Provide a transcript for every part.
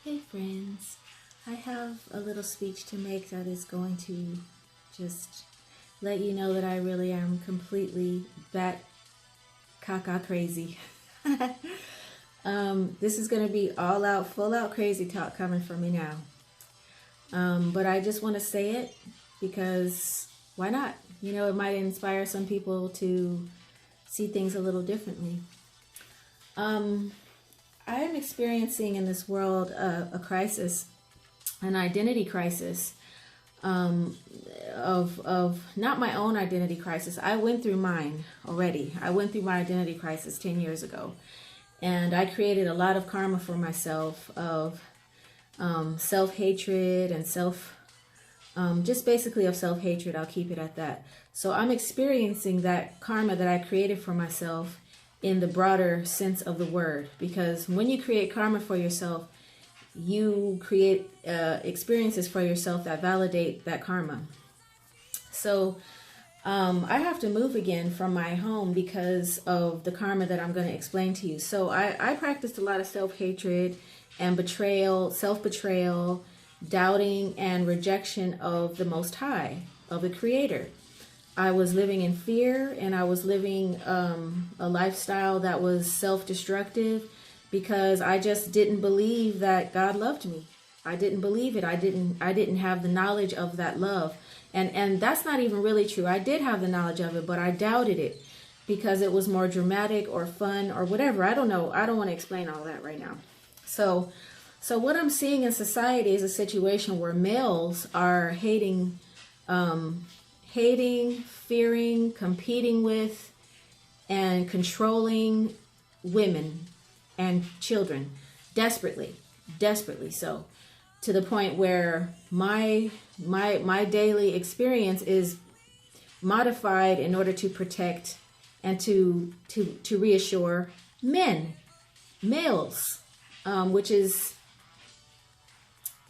Hey friends, I have a little speech to make that is going to just let you know that I really am completely bat caca crazy. This is going to be all out, full out crazy talk coming from me now. But I just want to say it because why not? You know, it might inspire some people to see things a little differently. Um, I am experiencing in this world a crisis, an identity crisis, um, of not my own identity crisis. I went through mine already. I went through my identity crisis 10 years ago, and I created a lot of karma for myself of self-hatred and just basically of self-hatred. I'll keep it at that. So I'm experiencing that karma that I created for myself in the broader sense of the word, because when you create karma for yourself, you create experiences for yourself that validate that karma. So I have to move again from my home because of the karma that I'm going to explain to you. So I practiced a lot of self-hatred and betrayal, self-betrayal, doubting and rejection of the Most High, of the Creator. I was living in fear, and I was living a lifestyle that was self-destructive because I just didn't believe that God loved me. I didn't believe it. I didn't have the knowledge of that love. And that's not even really true. I did have the knowledge of it, but I doubted it because it was more dramatic or fun or whatever. I don't know. I don't want to explain all that right now. So what I'm seeing in society is a situation where males are hating, fearing, competing with, and controlling women and children desperately so, to the point where my daily experience is modified in order to protect and to reassure males, which is,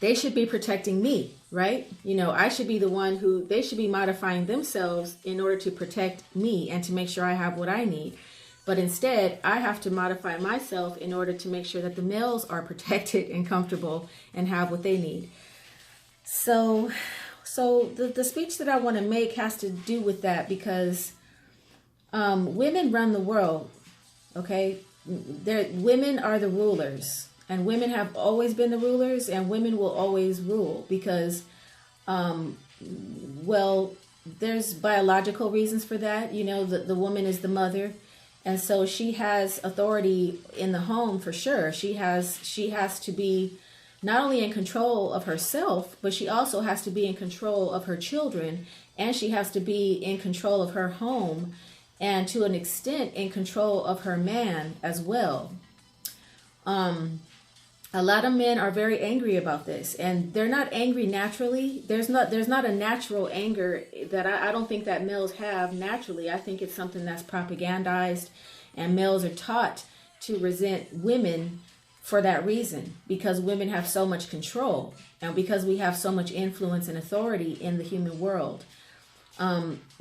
they should be protecting me, right? You know, I should be the one who, they should be modifying themselves in order to protect me and to make sure I have what I need. But instead, I have to modify myself in order to make sure that the males are protected and comfortable and have what they need. So the speech that I want to make has to do with that, because women run the world, okay? Women are the rulers. And women have always been the rulers, and women will always rule because, well, there's biological reasons for that. You know, the woman is the mother, and so she has authority in the home for sure. She has to be not only in control of herself, but she also has to be in control of her children, and she has to be in control of her home, and to an extent in control of her man as well. A lot of men are very angry about this, and they're not angry naturally. There's not a natural anger that I don't think that males have naturally. I think it's something that's propagandized, and males are taught to resent women for that reason, because women have so much control and because we have so much influence and authority in the human world.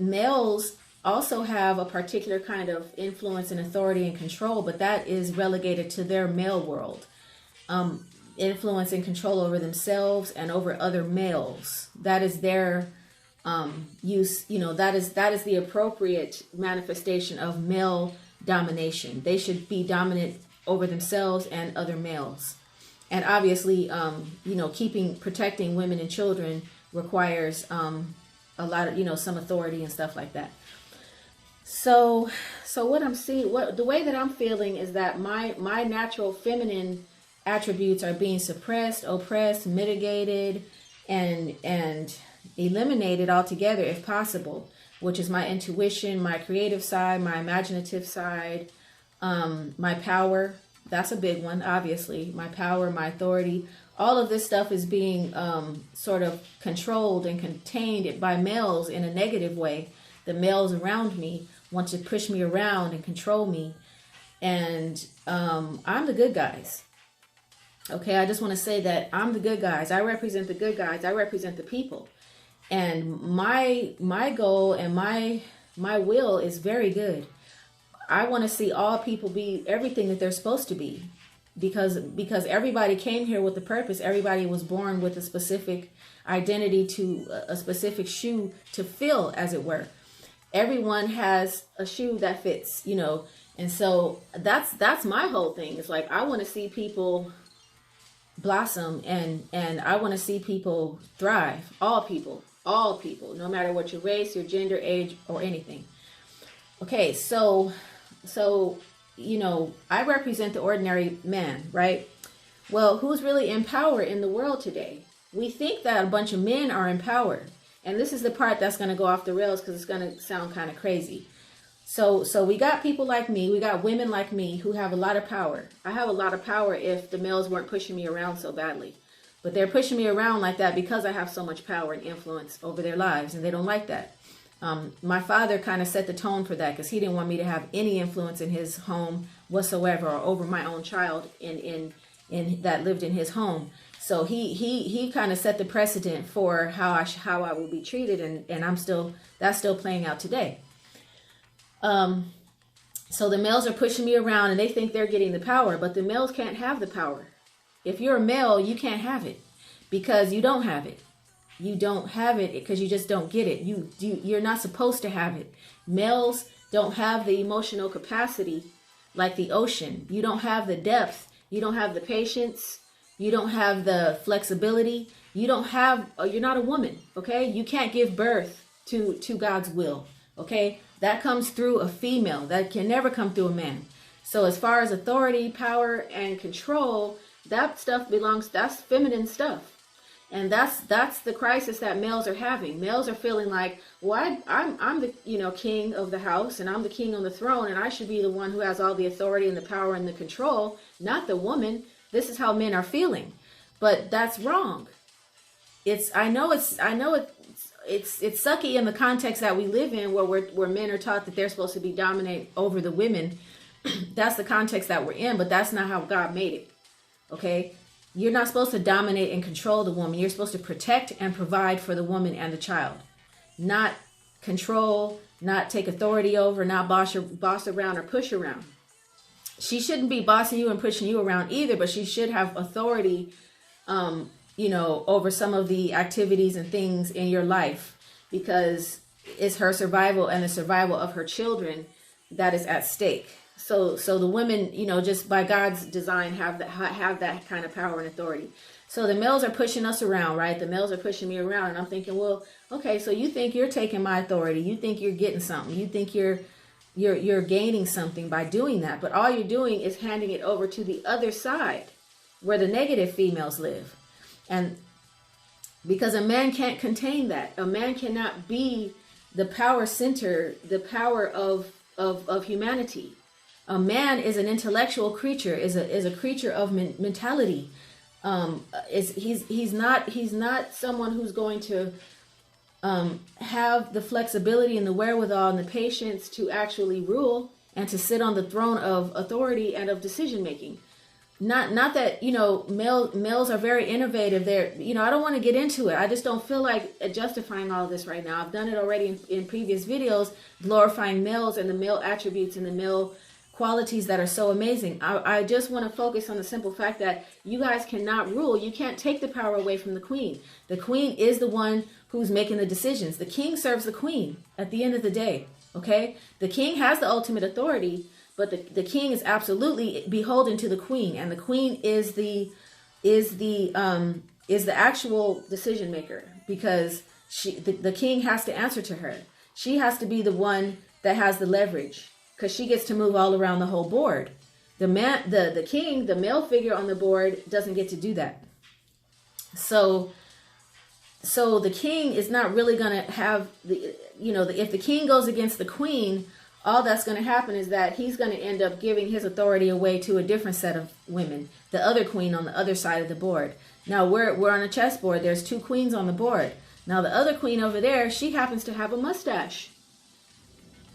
Males also have a particular kind of influence and authority and control, but that is relegated to their male world. Influence and control over themselves and over other males. That is their use. You know, that is the appropriate manifestation of male domination. They should be dominant over themselves and other males. And obviously, protecting women and children requires a lot of, some authority and stuff like that. So what I'm seeing, the way that I'm feeling is that my natural feminine attributes are being suppressed, oppressed, mitigated, and eliminated altogether if possible, which is my intuition, my creative side, my imaginative side, my power. That's a big one, obviously. My power, my authority. All of this stuff is being sort of controlled and contained by males in a negative way. The males around me want to push me around and control me. And I'm the good guys. Okay, I just want to say that I'm the good guys. I represent the good guys. I represent the people. And my goal and my will is very good. I want to see all people be everything that they're supposed to be. because everybody came here with a purpose. Everybody was born with a specific identity, to a specific shoe to fill, as it were. Everyone has a shoe that fits, you know. And so that's my whole thing. It's like, I want to see people blossom, and I want to see people thrive. All people, no matter what your race, your gender, age, or anything. Okay, so you know, I represent the ordinary man, right? Well, who's really in power in the world today? We think that a bunch of men are in power. And this is the part that's going to go off the rails, because it's going to sound kind of crazy. So we got people like me, we got women like me who have a lot of power. I have a lot of power if the males weren't pushing me around so badly. But they're pushing me around like that because I have so much power and influence over their lives, and they don't like that. My father kind of set the tone for that, because he didn't want me to have any influence in his home whatsoever, or over my own child in that lived in his home. So he kind of set the precedent for how I will be treated, and that's still playing out today. So the males are pushing me around, and they think they're getting the power, but the males can't have the power. If you're a male, you can't have it, because you don't have it. You don't have it because you just don't get it. You're not supposed to have it. Males don't have the emotional capacity like the ocean. You don't have the depth. You don't have the patience. You don't have the flexibility. You're not a woman, okay? You can't give birth to God's will, okay? That comes through a female. That can never come through a man. So as far as authority, power, and control, that stuff that's feminine stuff. And that's the crisis that males are having. Males are feeling like, well, I'm the king of the house, and I'm the king on the throne, and I should be the one who has all the authority and the power and the control, not the woman. This is how men are feeling, but that's wrong. I know it's sucky in the context that we live in, where men are taught that they're supposed to be dominant over the women. That's the context that we're in, but that's not how God made it. Okay. You're not supposed to dominate and control the woman. You're supposed to protect and provide for the woman and the child. Not control, not take authority over, not boss around or push around. She shouldn't be bossing you and pushing you around either, but she should have authority, over some of the activities and things in your life, because it's her survival and the survival of her children that is at stake. So the women, just by God's design, have that kind of power and authority. So the males are pushing us around, right? The males are pushing me around, and I'm thinking, well, okay, so you think you're taking my authority? You think you're getting something? You think you're gaining something by doing that? But all you're doing is handing it over to the other side, where the negative females live, and because a man can't contain that. A man cannot be the power center, the power of humanity. A man is an intellectual creature, is a creature of mentality. He's not someone who's going to have the flexibility and the wherewithal and the patience to actually rule and to sit on the throne of authority and of decision making. Not that males are very innovative. I don't want to get into it. I just don't feel like justifying all of this right now. I've done it already in previous videos, glorifying males and the male attributes and the male qualities that are so amazing. I just want to focus on the simple fact that you guys cannot rule. You can't take the power away from the queen. The queen is the one who's making the decisions. The king serves the queen at the end of the day. Okay? The king has the ultimate authority, but the king is absolutely beholden to the queen, and the queen is the actual decision maker, because the king has to answer to her. She has to be the one that has the leverage, because she gets to move all around the whole board. The king, the male figure on the board, doesn't get to do that. So the king is not really going to have if the king goes against the queen, all that's going to happen is that he's going to end up giving his authority away to a different set of women, the other queen on the other side of the board. Now we're on a chessboard. There's two queens on the board. Now the other queen over there, she happens to have a mustache.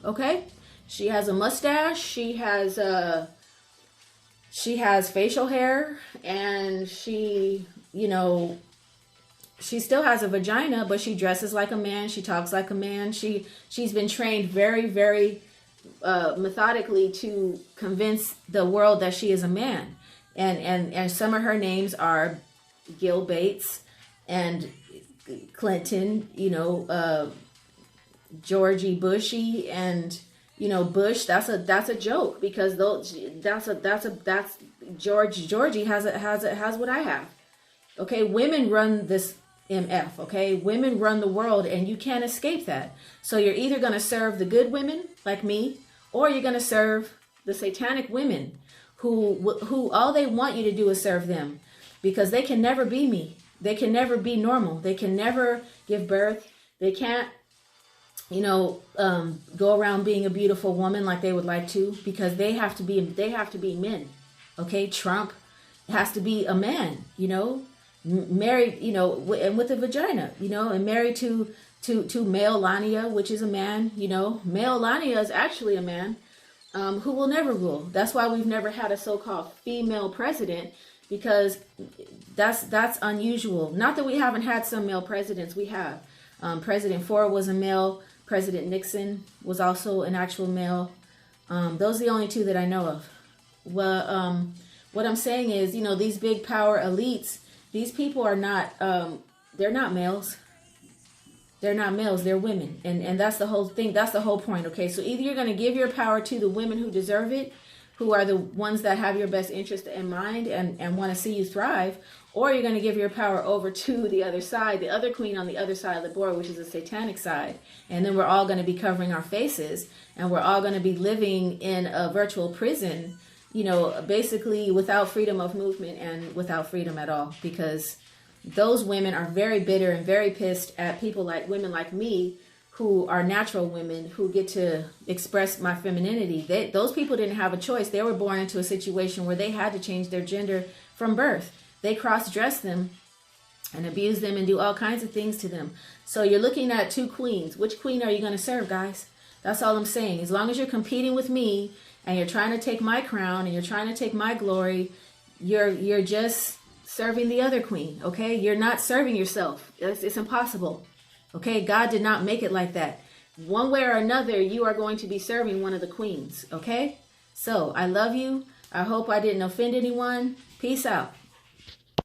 Okay? She has a mustache. She has facial hair, and she still has a vagina, but she dresses like a man. She talks like a man. She's been trained very, very methodically to convince the world that she is a man. And some of her names are Gil Bates and Clinton, Georgie Bushy, and Bush. That's a joke, because that's Georgie has what I have. Okay, women run this MF. Okay, women run the world, and you can't escape that. So you're either going to serve the good women like me, or you're going to serve the satanic women who all they want you to do is serve them, because they can never be me. They can never be normal. They can never give birth. They can't, go around being a beautiful woman like they would like to, because they have to be men. Okay, Trump has to be a man, married, and with a vagina, and married to Melania, which is a man. Melania is actually a man who will never rule. That's why we've never had a so-called female president, because that's unusual. Not that we haven't had some male presidents. We have. President Ford was a male. President Nixon was also an actual male. Those are the only two that I know of. Well, what I'm saying is, these big power elites, these people are not, they're not males. They're not males, they're women. And that's the whole thing. That's the whole point. Okay, so either you're going to give your power to the women who deserve it, who are the ones that have your best interest in mind and want to see you thrive, or you're going to give your power over to the other side, the other queen on the other side of the board, which is the satanic side. And then we're all going to be covering our faces, and we're all going to be living in a virtual prison, basically without freedom of movement and without freedom at all, because those women are very bitter and very pissed at women like me, who are natural women who get to express my femininity. Those people didn't have a choice. They were born into a situation where they had to change their gender from birth. They cross-dress them and abuse them and do all kinds of things to them. So you're looking at two queens. Which queen are you going to serve, guys? That's all I'm saying. As long as you're competing with me and you're trying to take my crown and you're trying to take my glory, you're just serving the other queen, okay? You're not serving yourself. It's impossible. Okay, God did not make it like that. One way or another, you are going to be serving one of the queens, okay? So, I love you. I hope I didn't offend anyone. Peace out.